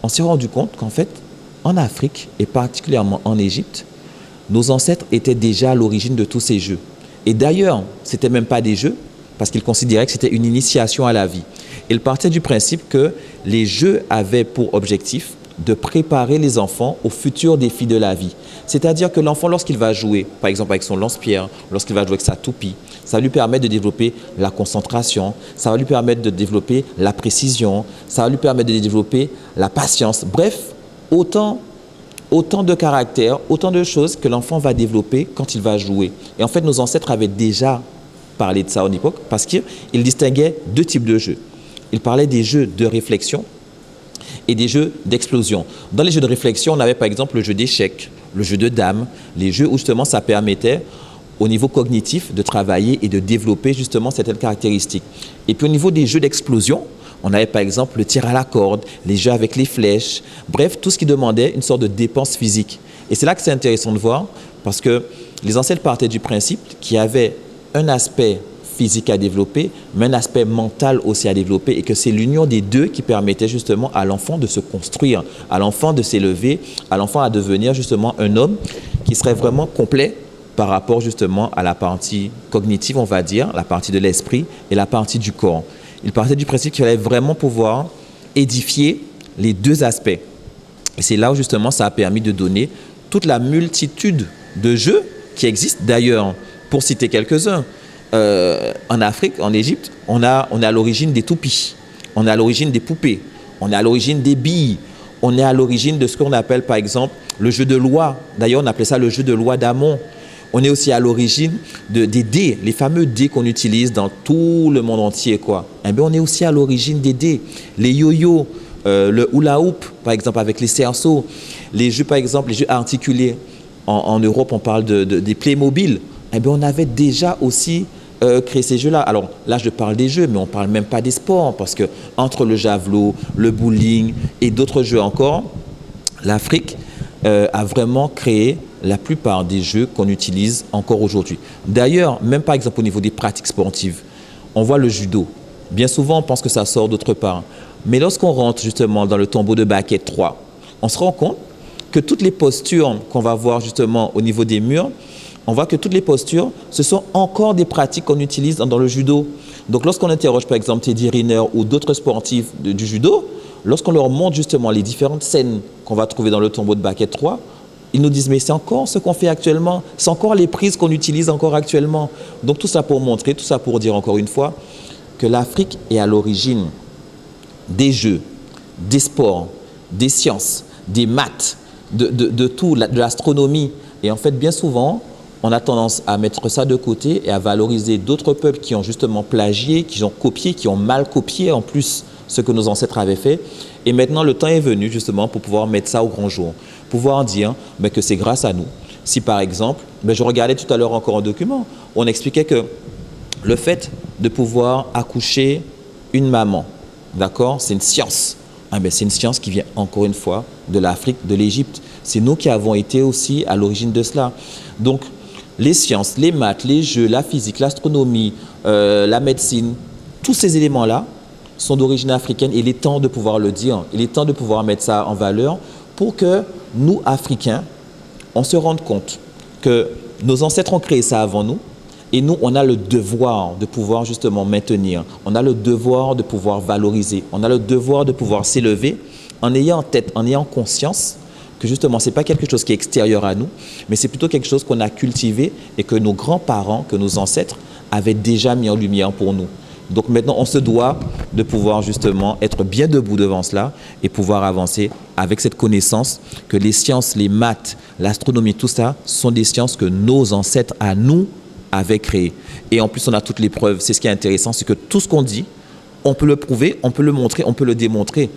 on s'est rendu compte qu'en fait, en Afrique et particulièrement en Égypte, nos ancêtres étaient déjà à l'origine de tous ces jeux. Et d'ailleurs, ce n'étaient même pas des jeux, parce qu'ils considéraient que c'était une initiation à la vie. Ils partaient du principe que les jeux avaient pour objectif de préparer les enfants aux futurs défis de la vie. C'est-à-dire que l'enfant, lorsqu'il va jouer, par exemple avec son lance-pierre, lorsqu'il va jouer avec sa toupie, ça lui permet de développer la concentration, ça va lui permettre de développer la précision, ça va lui permettre de développer la patience. Bref, autant de caractères, autant de choses que l'enfant va développer quand il va jouer. Et en fait, nos ancêtres avaient déjà parlé de ça à l'époque parce qu'ils distinguaient deux types de jeux. Ils parlaient des jeux de réflexion et des jeux d'explosion. Dans les jeux de réflexion, on avait par exemple le jeu d'échecs, le jeu de dames, les jeux où justement ça permettait au niveau cognitif de travailler et de développer justement certaines caractéristiques. Et puis au niveau des jeux d'explosion, on avait par exemple le tir à la corde, les jeux avec les flèches, bref, tout ce qui demandait une sorte de dépense physique. Et c'est là que c'est intéressant de voir, parce que les ancêtres partaient du principe qu'il y avait un aspect physique à développer, mais un aspect mental aussi à développer, et que c'est l'union des deux qui permettait justement à l'enfant de se construire, à l'enfant de s'élever, à l'enfant à devenir justement un homme qui serait vraiment complet par rapport justement à la partie cognitive, on va dire, la partie de l'esprit et la partie du corps. Il partait du principe qu'il fallait vraiment pouvoir édifier les deux aspects. Et c'est là où justement ça a permis de donner toute la multitude de jeux qui existent. D'ailleurs, pour citer quelques-uns, en Afrique, en Égypte, on est à l'origine des toupies, on est à l'origine des poupées, on est à l'origine des billes, on est à l'origine de ce qu'on appelle par exemple le jeu de loi. D'ailleurs, on appelait ça le jeu de loi d'Amon. On est aussi à l'origine des dés, les fameux dés qu'on utilise dans tout le monde entier, quoi. Eh bien, on est aussi à l'origine des dés, les yo-yo, le hula hoop, par exemple, avec les cerceaux, les jeux, par exemple, les jeux articulés. En Europe, on parle des Playmobil. Eh bien, on avait déjà aussi créé ces jeux-là. Alors là, je parle des jeux, mais on ne parle même pas des sports, parce que entre le javelot, le bowling et d'autres jeux encore, l'Afrique a vraiment créé la plupart des jeux qu'on utilise encore aujourd'hui. D'ailleurs, même par exemple au niveau des pratiques sportives, on voit le judo. Bien souvent, on pense que ça sort d'autre part. Mais lorsqu'on rentre justement dans le tombeau de Baquet 3, on se rend compte que toutes les postures qu'on va voir justement au niveau des murs, on voit que toutes les postures, ce sont encore des pratiques qu'on utilise dans le judo. Donc lorsqu'on interroge par exemple Teddy Riner ou d'autres sportifs du judo, lorsqu'on leur montre justement les différentes scènes qu'on va trouver dans le tombeau de Baquet 3, ils nous disent, mais c'est encore ce qu'on fait actuellement, c'est encore les prises qu'on utilise encore actuellement. Donc tout ça pour montrer, tout ça pour dire encore une fois que l'Afrique est à l'origine des jeux, des sports, des sciences, des maths, de tout, de l'astronomie. Et en fait, bien souvent, on a tendance à mettre ça de côté et à valoriser d'autres peuples qui ont justement plagié, qui ont copié, qui ont mal copié en plus ce que nos ancêtres avaient fait. Et maintenant, le temps est venu justement pour pouvoir mettre ça au grand jour. Pouvoir dire que c'est grâce à nous. Si par exemple, je regardais tout à l'heure encore un document, on expliquait que le fait de pouvoir accoucher une maman, d'accord, c'est une science. C'est une science qui vient encore une fois de l'Afrique, de l'Égypte. C'est nous qui avons été aussi à l'origine de cela. Donc, les sciences, les maths, les jeux, la physique, l'astronomie, la médecine, tous ces éléments-là sont d'origine africaine et il est temps de pouvoir le dire, il est temps de pouvoir mettre ça en valeur pour que nous, Africains, on se rende compte que nos ancêtres ont créé ça avant nous et nous, on a le devoir de pouvoir justement maintenir, on a le devoir de pouvoir valoriser, on a le devoir de pouvoir s'élever en ayant en tête, en ayant conscience que justement, ce n'est pas quelque chose qui est extérieur à nous, mais c'est plutôt quelque chose qu'on a cultivé et que nos grands-parents, que nos ancêtres avaient déjà mis en lumière pour nous. Donc maintenant, on se doit de pouvoir justement être bien debout devant cela et pouvoir avancer avec cette connaissance que les sciences, les maths, l'astronomie, tout ça, sont des sciences que nos ancêtres à nous avaient créées. Et en plus, on a toutes les preuves. C'est ce qui est intéressant, c'est que tout ce qu'on dit, on peut le prouver, on peut le montrer, on peut le démontrer.